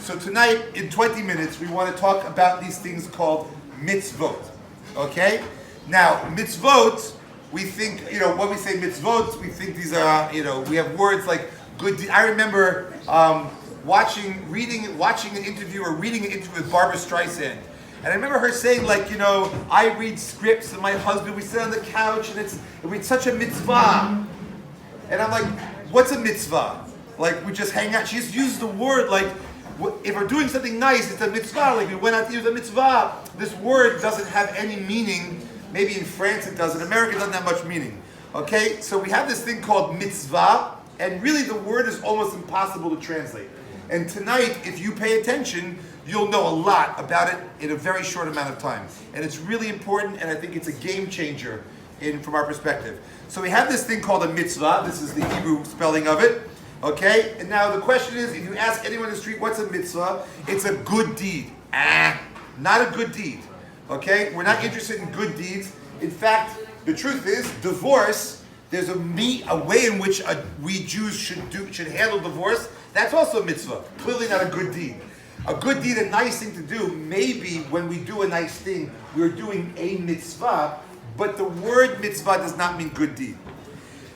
So tonight, in 20 minutes, we want to talk about these things called mitzvot. Okay? Now, mitzvot, we think, when we say mitzvot, we think these are, we have words like good. I remember watching an interview or reading an interview with Barbara Streisand. And I remember her saying, I read scripts and my husband, we sit on the couch and it's such a mitzvah. And I'm like, what's a mitzvah? We just hang out. She just uses the word if we're doing something nice, it's a mitzvah. We went out to use a mitzvah. This word doesn't have any meaning. Maybe in France it does. In America it doesn't have much meaning. Okay? So we have this thing called mitzvah, and really the word is almost impossible to translate. And tonight, if you pay attention, you'll know a lot about it in a very short amount of time. And it's really important, and I think it's a game changer from our perspective. So we have this thing called a mitzvah. This is the Hebrew spelling of it. Okay? And now the question is, if you ask anyone in the street, what's a mitzvah? It's a good deed. Not a good deed. Okay? We're not interested in good deeds. In fact, the truth is, divorce, there's a way in which we Jews should handle divorce. That's also a mitzvah. Clearly not a good deed. A good deed, a nice thing to do, maybe when we do a nice thing, we're doing a mitzvah, but the word mitzvah does not mean good deed.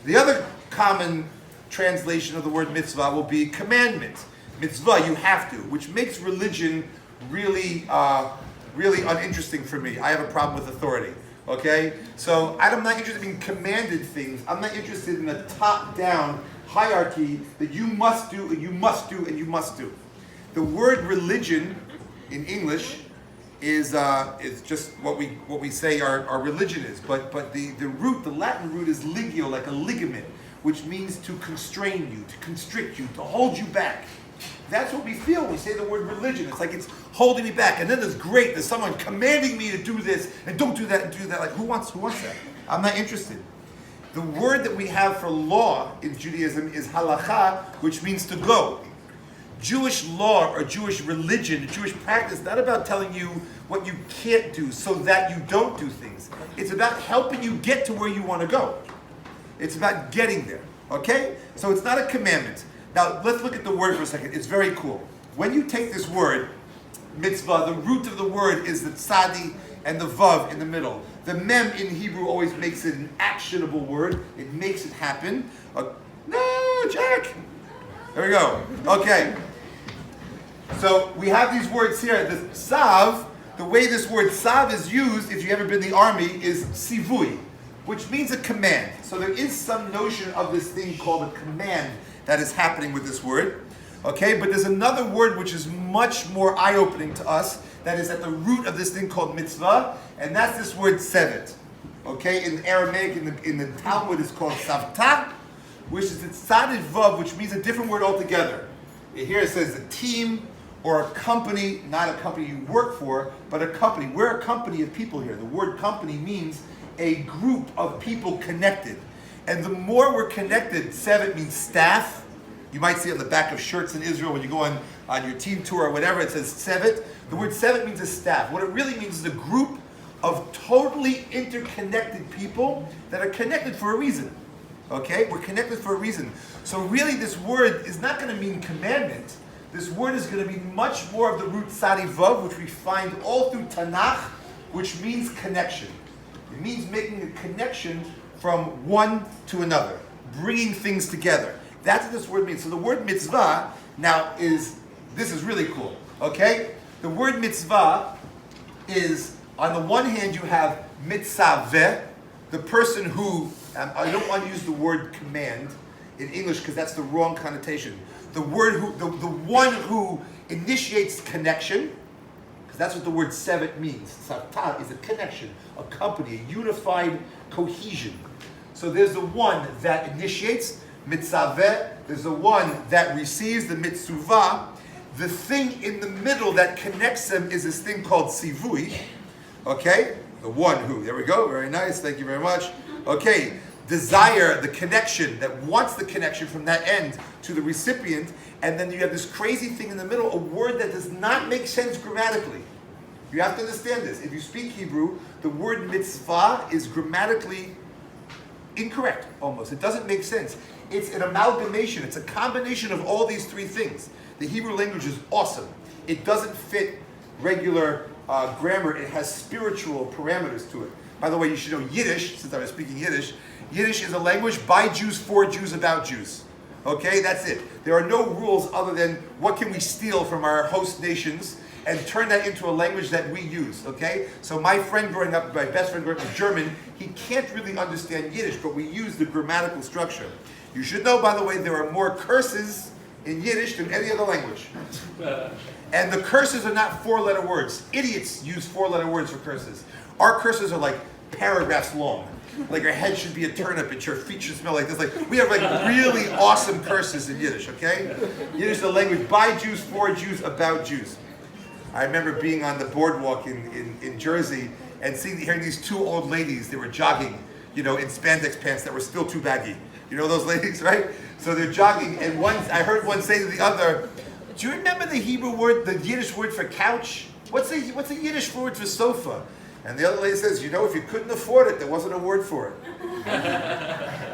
The other common translation of the word mitzvah will be commandment. Mitzvah, you have to, which makes religion really uninteresting for me. I have a problem with authority. Okay? So I'm not interested in commanded things. I'm not interested in a top-down hierarchy that you must do, and you must do, and you must do. The word religion in English is just what we say our religion is. But the Latin root is ligio, like a ligament, which means to constrain you, to constrict you, to hold you back. That's what we feel when we say the word religion. It's like it's holding me back. And then there's someone commanding me to do this and don't do that and do that. Who wants that? I'm not interested. The word that we have for law in Judaism is halakha, which means to go. Jewish law or Jewish religion, Jewish practice, is not about telling you what you can't do so that you don't do things. It's about helping you get to where you want to go. It's about getting there. Okay? So it's not a commandment. Now, let's look at the word for a second. It's very cool. When you take this word, mitzvah, the root of the word is the tzadi and the vav in the middle. The mem in Hebrew always makes it an actionable word. It makes it happen. No, Jack! There we go. Okay. So we have these words here. The tzav, the way this word tzav is used, if you've ever been in the army, is sivui, which means a command. So there is some notion of this thing called a command that is happening with this word. Okay, but there's another word which is much more eye-opening to us that is at the root of this thing called mitzvah, and that's this word sevet. Okay, in Aramaic, in the Talmud, it's called savta, which is tzadid vav, which means a different word altogether. Here it says a team or a company, not a company you work for, but a company. We're a company of people here. The word company means a group of people connected. And the more we're connected, sevet means staff. You might see it on the back of shirts in Israel when you go on your team tour or whatever, it says sevet. The word sevet means a staff. What it really means is a group of totally interconnected people that are connected for a reason. Okay? We're connected for a reason. So really this word is not going to mean commandment. This word is going to be much more of the root tzadi vav, which we find all through Tanakh, which means connection. It means making a connection from one to another, bringing things together. That's what this word means. So the word mitzvah now this is really cool, okay? The word mitzvah is, on the one hand you have mitzaveh, the person who, I don't want to use the word command in English because that's the wrong connotation. The one who initiates connection, because that's what the word sevet means. Savta is a connection, a company, a unified cohesion. So there's the one that initiates, mitzaveh. There's the one that receives, the mitzuvah. The thing in the middle that connects them is this thing called sivui. Okay? The one who. There we go. Very nice. Thank you very much. Okay. Desire, the connection, that wants the connection from that end to the recipient. And then you have this crazy thing in the middle, a word that does not make sense grammatically. You have to understand this. If you speak Hebrew, the word mitzvah is grammatically incorrect, almost. It doesn't make sense. It's an amalgamation. It's a combination of all these three things. The Hebrew language is awesome. It doesn't fit regular grammar. It has spiritual parameters to it. By the way, you should know Yiddish, since I was speaking Yiddish. Yiddish is a language by Jews, for Jews, about Jews. Okay, that's it. There are no rules other than what can we steal from our host nations and turn that into a language that we use, okay? So my friend growing up, my best friend growing up was German, he can't really understand Yiddish, but we use the grammatical structure. You should know, by the way, there are more curses in Yiddish than any other language. And the curses are not four-letter words. Idiots use four-letter words for curses. Our curses are like paragraphs long. Like your head should be a turnip and your feet should smell like this. Like we have like really awesome curses in Yiddish, okay? Yiddish is a language by Jews, for Jews, about Jews. I remember being on the boardwalk in Jersey and hearing these two old ladies. They were jogging, in spandex pants that were still too baggy. You know those ladies, right? So they're jogging, and I heard one say to the other, "Do you remember the Hebrew word, the Yiddish word for couch? What's the Yiddish word for sofa?" And the other lady says, "If you couldn't afford it, there wasn't a word for it."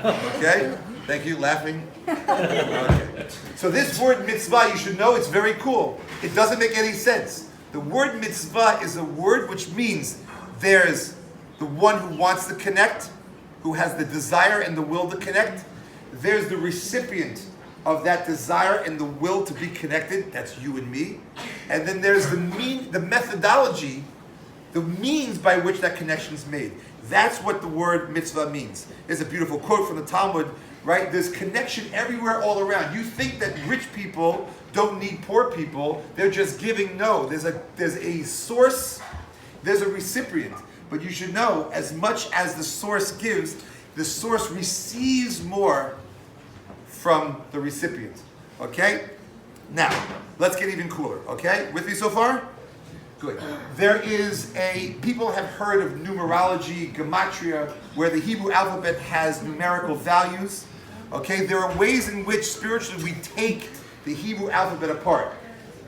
Okay? Thank you, laughing. Okay. So this word mitzvah, you should know it's very cool. It doesn't make any sense. The word mitzvah is a word which means there's the one who wants to connect, who has the desire and the will to connect. There's the recipient of that desire and the will to be connected. That's you and me. And then there's the methodology, the means by which that connection is made. That's what the word mitzvah means. There's a beautiful quote from the Talmud, right? There's connection everywhere, all around. You think that rich people don't need poor people. They're just giving. No, there's a source, there's a recipient. But you should know, as much as the source gives, the source receives more from the recipient. Okay? Now, let's get even cooler. Okay? With me so far? Good. People have heard of numerology, gematria, where the Hebrew alphabet has numerical values. Okay? There are ways in which spiritually we take the Hebrew alphabet apart.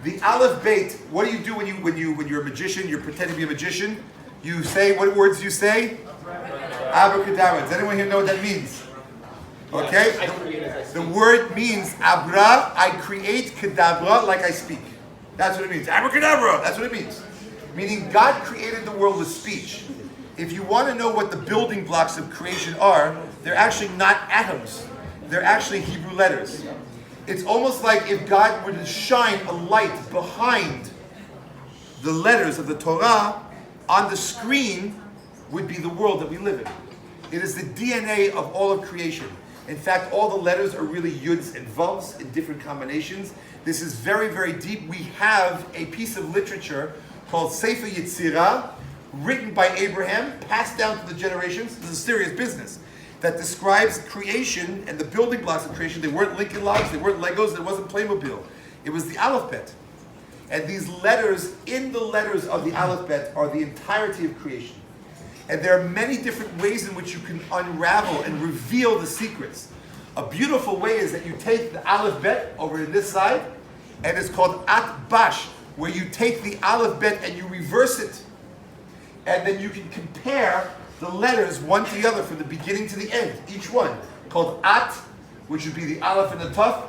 The Aleph Beit, what do you do when you're a magician, you're pretending to be a magician? You say, what words do you say? Abracadabra. Does anyone here know what that means? Okay? The word means abra, I create, kadabra, like I speak. That's what it means. Abracadabra, that's what it means. Meaning God created the world with speech. If you want to know what the building blocks of creation are, they're actually not atoms. They're actually Hebrew letters. It's almost like if God were to shine a light behind the letters of the Torah, on the screen would be the world that we live in. It is the DNA of all of creation. In fact, all the letters are really yuds and vavs in different combinations. This is very, very deep. We have a piece of literature called Sefer Yetzirah, written by Abraham, passed down to the generations. This is serious business. That describes creation and the building blocks of creation. They weren't Lincoln Logs, they weren't Legos, it wasn't Playmobil. It was the alphabet. And these letters, in the letters of the alphabet, are the entirety of creation. And there are many different ways in which you can unravel and reveal the secrets. A beautiful way is that you take the alphabet over in this side, and it's called Atbash, where you take the alphabet and you reverse it. And then you can compare the letters one to the other from the beginning to the end, each one. Called At, which would be the Aleph and the Tuf,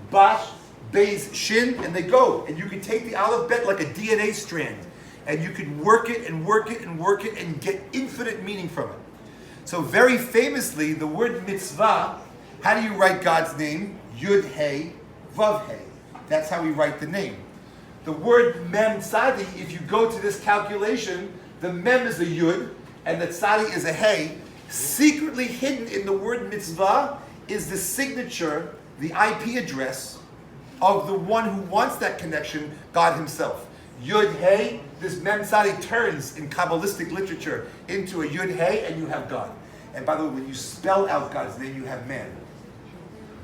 Bash, Beis, Shin, and they go. And you can take the alphabet like a DNA strand, and you can work it and work it and work it and get infinite meaning from it. So very famously, the word mitzvah, how do you write God's name? Yud, Hey, Vav, Hey. That's how we write the name. The word mem tzadi, if you go to this calculation, the mem is a yud, and the tzadi is a hey. Secretly hidden in the word mitzvah is the signature, the IP address, of the one who wants that connection, God himself. Yud Hey, this Mem Tzadi turns in Kabbalistic literature into a Yud Hey, and you have God. And by the way, when you spell out God's name, you have man.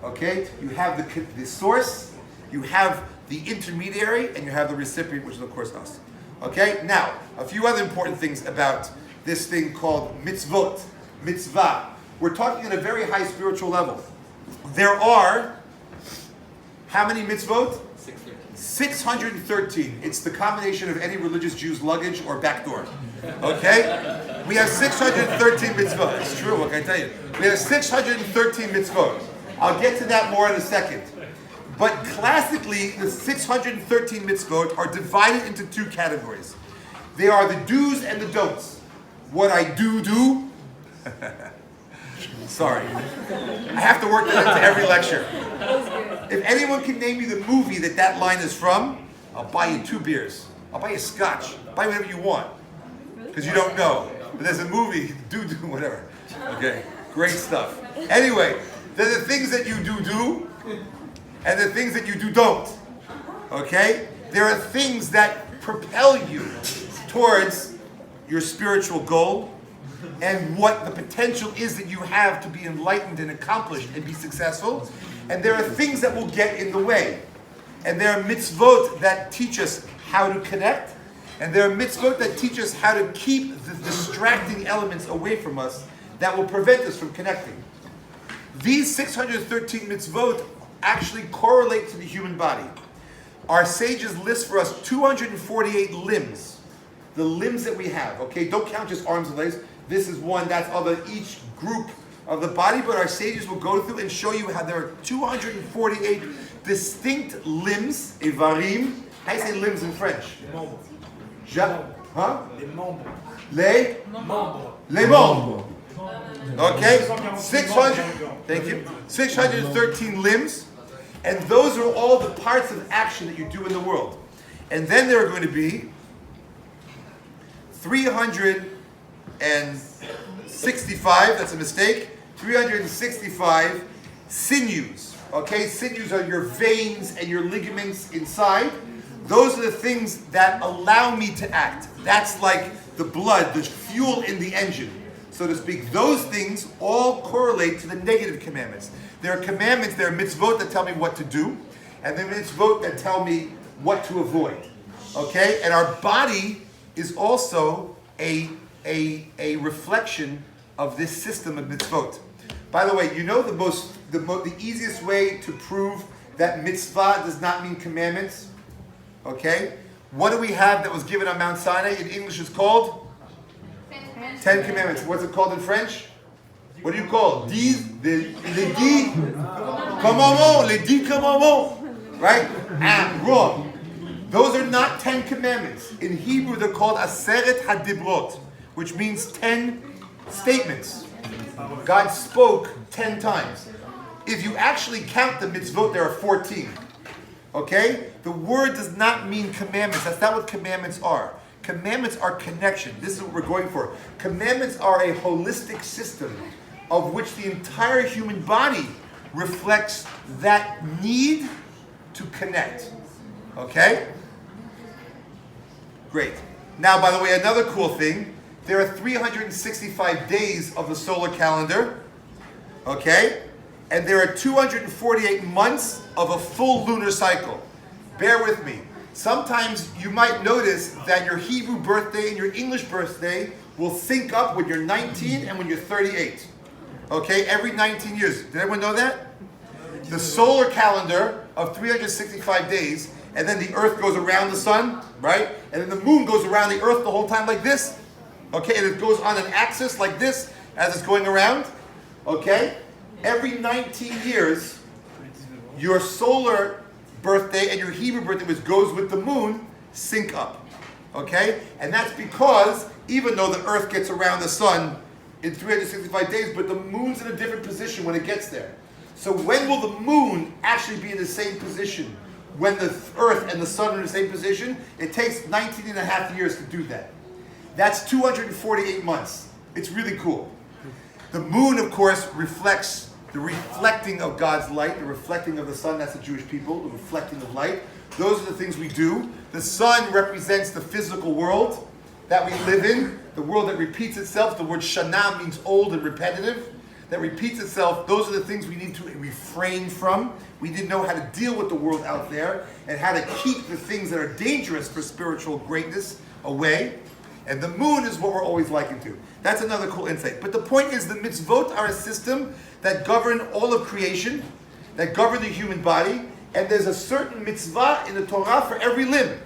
Okay? You have the source, you have the intermediary, and you have the recipient, which is of course us. Okay? Now, a few other important things about this thing called mitzvot, mitzvah. We're talking at a very high spiritual level. There are how many mitzvot? 613. It's the combination of any religious Jew's luggage or back door. Okay? We have 613 mitzvot. It's true, what can I tell you? We have 613 mitzvot. I'll get to that more in a second. But classically, the 613 mitzvot are divided into two categories. They are the do's and the don'ts. What I do. Sorry. I have to work that into every lecture. If anyone can name me the movie that line is from, I'll buy you 2 beers. I'll buy you scotch. Buy whatever you want. Because you don't know. But there's a movie, do, whatever. Okay, great stuff. Anyway, there are the things that you do, and the things that you don't. Okay? There are things that propel you towards your spiritual goal and what the potential is that you have to be enlightened and accomplished and be successful. And there are things that will get in the way. And there are mitzvot that teach us how to connect. And there are mitzvot that teach us how to keep the distracting elements away from us that will prevent us from connecting. These 613 mitzvot actually correlate to the human body. Our sages list for us 248 limbs. The limbs that we have, okay? Don't count just arms and legs. This is one, that's other, each group of the body, but our sages will go through and show you how there are 248 distinct limbs, evarim. How do you say limbs in French? Les membres. Okay, 613 limbs, and those are all the parts of action that you do in the world. And then there are going to be 365, that's a mistake, 365 sinews. Okay, sinews are your veins and your ligaments inside. Those are the things that allow me to act. That's like the blood, the fuel in the engine, so to speak. Those things all correlate to the negative commandments. There are commandments, there are mitzvot that tell me what to do, and there are mitzvot that tell me what to avoid. Okay? And our body is also a reflection of this system of mitzvot. By the way, you know the easiest way to prove that mitzvah does not mean commandments? Okay? What do we have that was given on Mount Sinai? In English it's called? 10 Commandments. What's it called in French? What do you call it? Les 10 commandements. Les 10 commandements. Right? Wrong. Those are not 10 commandments. In Hebrew they're called Aseret HaDibrot, which means 10 statements. God spoke 10 times. If you actually count the mitzvot, there are 14. Okay? The word does not mean commandments. That's not what commandments are. Commandments are connection. This is what we're going for. Commandments are a holistic system of which the entire human body reflects that need to connect. Okay? Great. Now, by the way, another cool thing, there are 365 days of the solar calendar. Okay? And there are 248 months of a full lunar cycle. Bear with me. Sometimes you might notice that your Hebrew birthday and your English birthday will sync up when you're 19 and when you're 38. Okay, every 19 years. Did everyone know that? The solar calendar of 365 days, and then the earth goes around the sun, right? And then the moon goes around the earth the whole time like this. Okay, and it goes on an axis like this as it's going around. Okay? Every 19 years, your solar birthday and your Hebrew birthday, which goes with the moon, sync up. Okay? And that's because even though the earth gets around the sun in 365 days, but the moon's in a different position when it gets there. So when will the moon actually be in the same position? When the earth and the sun are in the same position? It takes 19 and a half years to do that. That's 248 months. It's really cool. The moon, of course, reflects the reflecting of God's light, the reflecting of the sun, that's the Jewish people, the reflecting of light. Those are the things we do. The sun represents the physical world that we live in, the world that repeats itself. The word shana means old and repetitive, that repeats itself. Those are the things we need to refrain from. We need to know how to deal with the world out there and how to keep the things that are dangerous for spiritual greatness away. And the moon is what we're always likened to. That's another cool insight. But the point is, the mitzvot are a system that govern all of creation, that govern the human body, and there's a certain mitzvah in the Torah for every limb.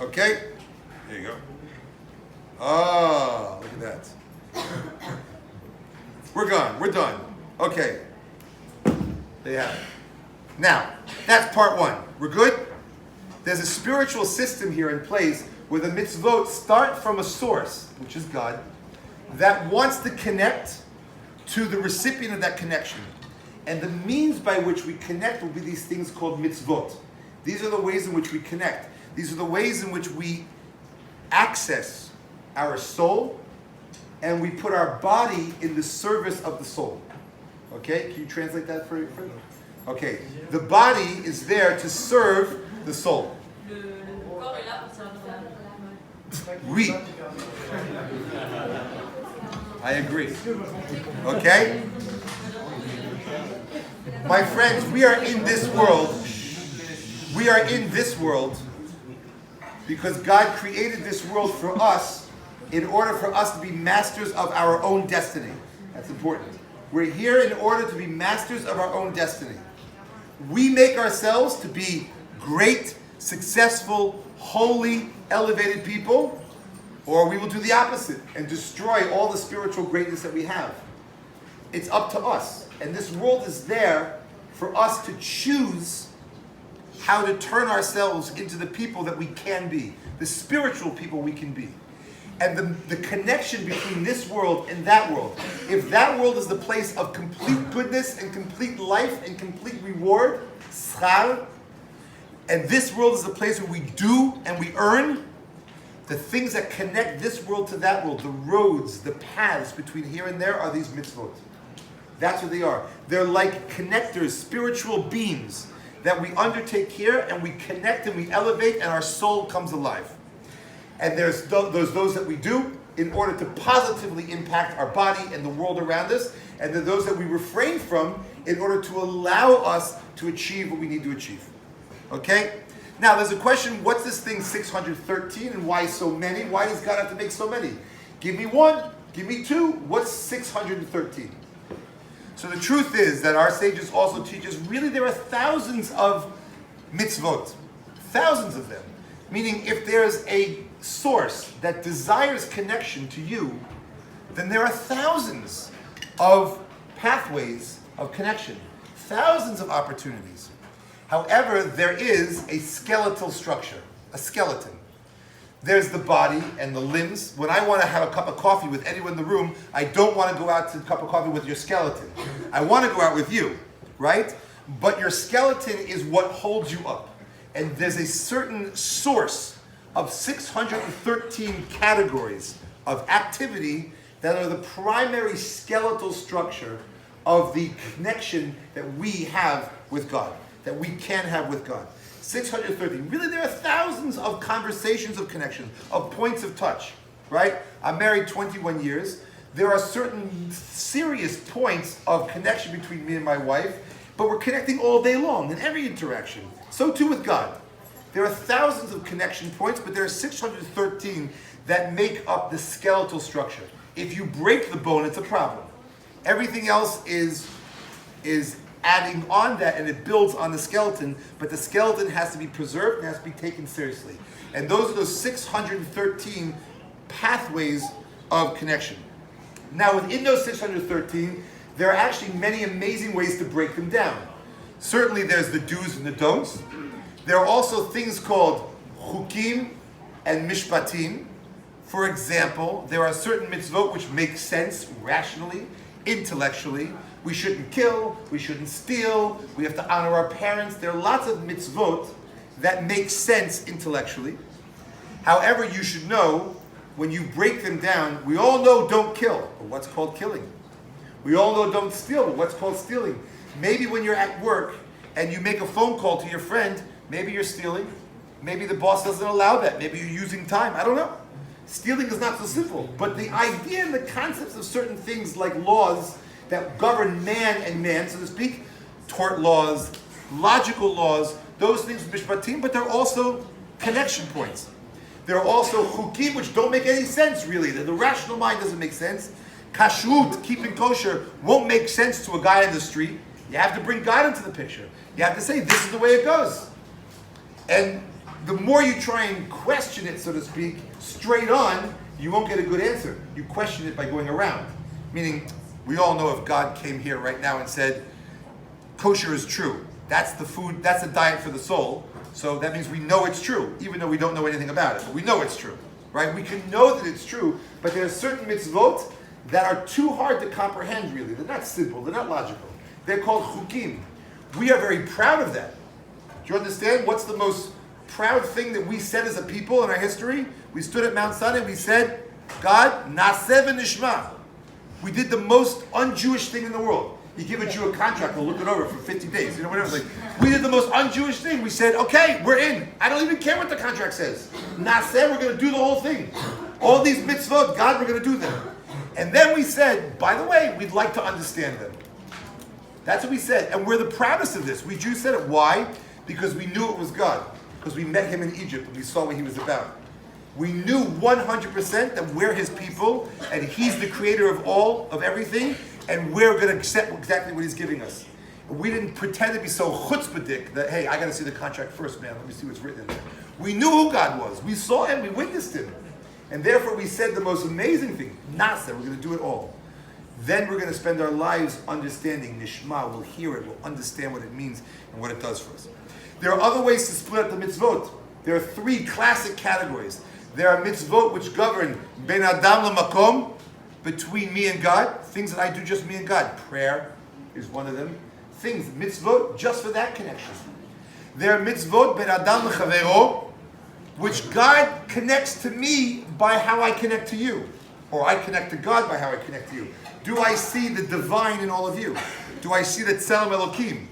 Okay? There you go. Oh, look at that. We're gone. We're done. Okay. There you have it. Now, that's part one. We're good? There's a spiritual system here in place where the mitzvot start from a source, which is God, that wants to connect to the recipient of that connection. And the means by which we connect will be these things called mitzvot. These are the ways in which we connect. These are the ways in which we access our soul and we put our body in the service of the soul. Okay? Can you translate that for me? Okay. The body is there to serve the soul. Oui. I agree. Okay? My friends, we are in this world. We are in this world because God created this world for us in order for us to be masters of our own destiny. That's important. We're here in order to be masters of our own destiny. We make ourselves to be great, successful, holy, elevated people, or we will do the opposite and destroy all the spiritual greatness that we have. It's up to us. And this world is there for us to choose how to turn ourselves into the people that we can be, the spiritual people we can be. And the connection between this world and that world. If that world is the place of complete goodness and complete life and complete reward, schar, and this world is the place where we do and we earn, the things that connect this world to that world, the roads, the paths between here and there are these mitzvot. That's what they are. They're like connectors, spiritual beams that we undertake here and we connect and we elevate and our soul comes alive. And there's those that we do in order to positively impact our body and the world around us. And there are those that we refrain from in order to allow us to achieve what we need to achieve. Okay? Now there's a question, what's this thing 613 and why so many? Why does God have to make so many? Give me one, give me two. What's 613? So the truth is that our sages also teach us really there are thousands of mitzvot. Thousands of them. Meaning if there's a source that desires connection to you, then there are thousands of pathways of connection. Thousands of opportunities. However, there is a skeletal structure, a skeleton. There's the body and the limbs. When I want to have a cup of coffee with anyone in the room, I don't want to go out to a cup of coffee with your skeleton. I want to go out with you, right? But your skeleton is what holds you up. And there's a certain source of 613 categories of activity that are the primary skeletal structure of the connection that we have with God, that we can have with God. 613. Really, there are thousands of conversations of connection, of points of touch, right? I'm married 21 years. There are certain serious points of connection between me and my wife, but we're connecting all day long in every interaction. So too with God. There are thousands of connection points, but there are 613 that make up the skeletal structure. If you break the bone, it's a problem. Everything else is adding on that, and it builds on the skeleton, but the skeleton has to be preserved and has to be taken seriously. And those are those 613 pathways of connection. Now, within those 613, there are actually many amazing ways to break them down. Certainly, there's the do's and the don'ts. There are also things called chukim and mishpatim. For example, there are certain mitzvot which make sense rationally, intellectually. We shouldn't kill, we shouldn't steal, we have to honor our parents. There are lots of mitzvot that make sense intellectually. However, you should know, when you break them down, we all know don't kill, but what's called killing? We all know don't steal, but what's called stealing? Maybe when you're at work and you make a phone call to your friend, maybe you're stealing. Maybe the boss doesn't allow that. Maybe you're using time. I don't know. Stealing is not so simple. But the idea and the concepts of certain things like laws that govern man and man, so to speak, tort laws, logical laws, those things are mishpatim, but they're also connection points. There are also chukim, which don't make any sense really. The rational mind doesn't make sense. Kashrut, keeping kosher, won't make sense to a guy in the street. You have to bring God into the picture. You have to say, this is the way it goes. And the more you try and question it, so to speak, straight on, you won't get a good answer. You question it by going around. Meaning, we all know if God came here right now and said, kosher is true, That's the food, that's the diet for the soul. So that means we know it's true, even though we don't know anything about it. But we know it's true, right? We can know that it's true, but there are certain mitzvot that are too hard to comprehend, really. They're not simple, they're not logical. They're called chukim. We are very proud of that. Do you understand? What's the most proud thing that we said as a people in our history? We stood at Mount Sinai and we said, God, Naseh v'nishma. We did the most un-Jewish thing in the world. You give a Jew a contract, we'll look it over for 50 days. You know, whatever. Like, we did the most un-Jewish thing. We said, okay, we're in. I don't even care what the contract says. Naseh, we're going to do the whole thing. All these mitzvot, God, we're going to do them. And then we said, by the way, we'd like to understand them. That's what we said. And we're the proudest of this. We Jews said it. Why? Because we knew it was God. Because we met him in Egypt and we saw what he was about. We knew 100% that we're his people and he's the creator of all, of everything, and we're going to accept exactly what he's giving us. We didn't pretend to be so chutzpahdik that, hey, I got to see the contract first, man. Let me see what's written in there. We knew who God was. We saw him. We witnessed him. And therefore we said the most amazing thing, Naseh, we're going to do it all. Then we're going to spend our lives understanding Nishma. We'll hear it. We'll understand what it means and what it does for us. There are other ways to split up the mitzvot. There are three classic categories. There are mitzvot which govern ben adam lamakom, between me and God. Things that I do just me and God. Prayer is one of them. Things, mitzvot, just for that connection. There are mitzvot ben adam lechavero, which God connects to me by how I connect to you. Or I connect to God by how I connect to you. Do I see the divine in all of you? Do I see the Tzelem Elokim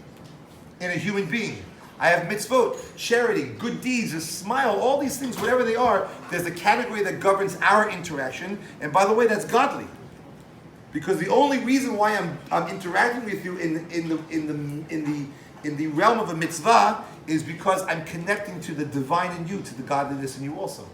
in a human being? I have mitzvot, charity, good deeds, a smile, all these things, whatever they are, there's a category that governs our interaction. And by the way, that's godly. Because the only reason why I'm interacting with you in the realm of a mitzvah is because I'm connecting to the divine in you, to the godliness in you also.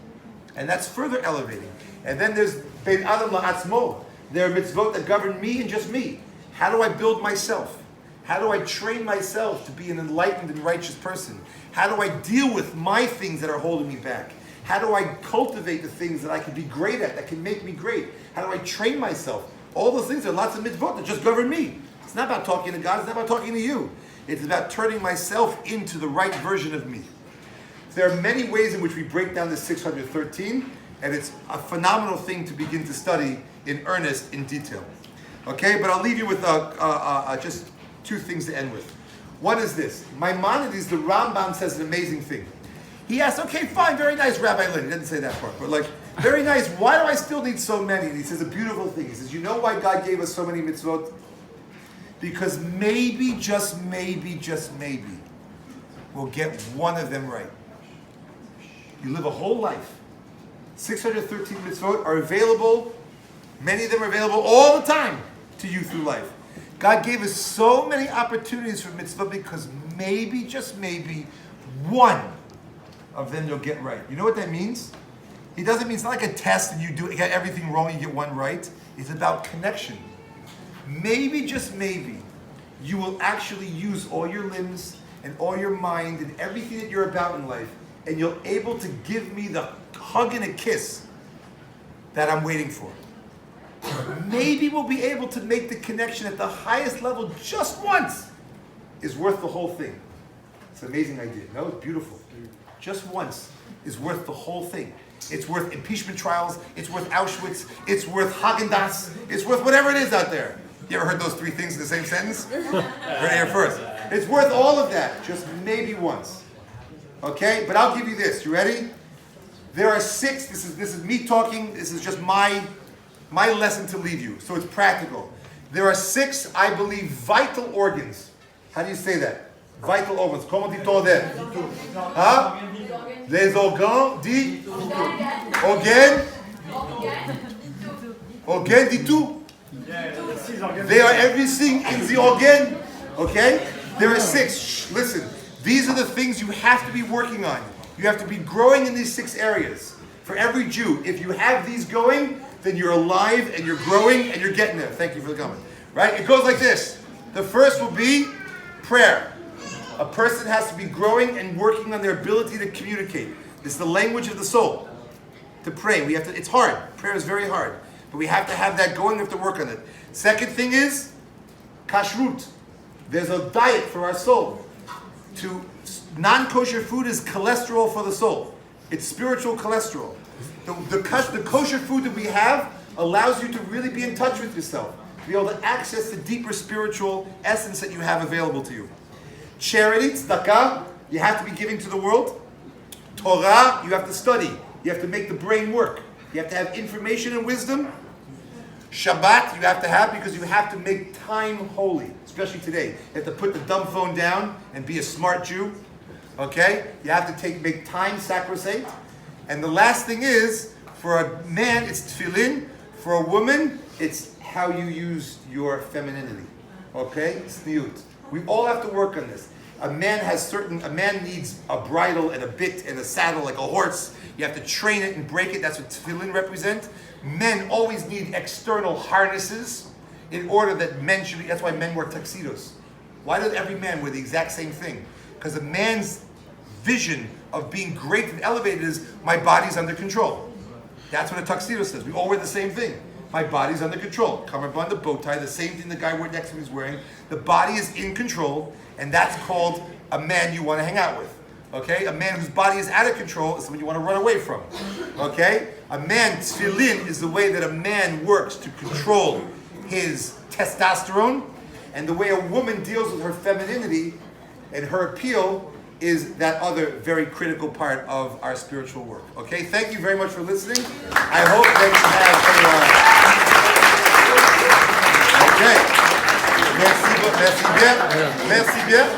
And that's further elevating. And then there's Ben Adam La'atzmo. There are mitzvot that govern me and just me. How do I build myself? How do I train myself to be an enlightened and righteous person? How do I deal with my things that are holding me back? How do I cultivate the things that I can be great at, that can make me great? How do I train myself? All those things are lots of mitzvot that just govern me. It's not about talking to God, it's not about talking to you. It's about turning myself into the right version of me. There are many ways in which we break down this 613, and it's a phenomenal thing to begin to study in earnest, in detail. Okay, but I'll leave you with just two things to end with. One is this. Maimonides, the Rambam, says an amazing thing. He asks, okay, fine, very nice, Rabbi Lin. He didn't say that part, but like, very nice. Why do I still need so many? And he says a beautiful thing. He says, you know why God gave us so many mitzvot? Because maybe, just maybe, we'll get one of them right. You live a whole life. 613 mitzvot are available. Many of them are available all the time to you through life. God gave us so many opportunities for mitzvah because maybe, just maybe, one of them you'll get right. You know what that means? It doesn't mean, it's not like a test and you get everything wrong and you get one right. It's about connection. Maybe, just maybe, you will actually use all your limbs and all your mind and everything that you're about in life, and you're able to give me the hug and a kiss that I'm waiting for. Maybe we'll be able to make the connection at the highest level just once is worth the whole thing. It's an amazing idea. No, it's beautiful. Just once is worth the whole thing. It's worth impeachment trials. It's worth Auschwitz. It's worth Haagen-Dazs. It's worth whatever it is out there. You ever heard those three things in the same sentence? Heard it here first. It's worth all of that, just maybe once. Okay, but I'll give you this. You ready? There are 6. This is me talking. This is just my lesson to leave you. So it's practical. There are 6, I believe, vital organs. How do you say that? Vital organs. Comment dit-on them? Huh? Les organes dit organes. Organes dit tout. They are everything in the organ. Okay? There are 6. Shh, listen. These are the things you have to be working on. You have to be growing in these 6 areas. For every Jew, if you have these going, then you're alive and you're growing and you're getting there. Thank you for the comment. Right? It goes like this. The first will be prayer. A person has to be growing and working on their ability to communicate. It's the language of the soul. To pray. It's hard. Prayer is very hard. But we have to have that going. We have to work on it. Second thing is kashrut. There's a diet for our soul. non-kosher food is cholesterol for the soul. It's spiritual cholesterol. The kosher food that we have allows you to really be in touch with yourself, to be able to access the deeper spiritual essence that you have available to you. Charity, tzedakah, you have to be giving to the world. Torah, you have to study. You have to make the brain work. You have to have information and wisdom. Shabbat, you have to have because you have to make time holy, especially today. You have to put the dumb phone down and be a smart Jew. Okay? You have to make time sacrosanct. And the last thing is, for a man, it's tefillin. For a woman, it's how you use your femininity. Okay? Tzniut. We all have to work on this. A man needs a bridle and a bit and a saddle like a horse. You have to train it and break it. That's what tefillin represent. Men always need external harnesses in order that men should be. That's why men wear tuxedos. Why does every man wear the exact same thing? Because a man's vision of being great and elevated is, my body's under control. That's what a tuxedo says. We all wear the same thing. My body's under control. Kamarband, the bow tie, the same thing the guy next to me is wearing. The body is in control, and that's called a man you want to hang out with. Okay? A man whose body is out of control is someone you want to run away from. Okay? A man, tefillin, is the way that a man works to control his testosterone, and the way a woman deals with her femininity and her appeal is that other very critical part of our spiritual work. Okay? Thank you very much for listening. I hope that you have a... Okay. Merci bien. Merci bien.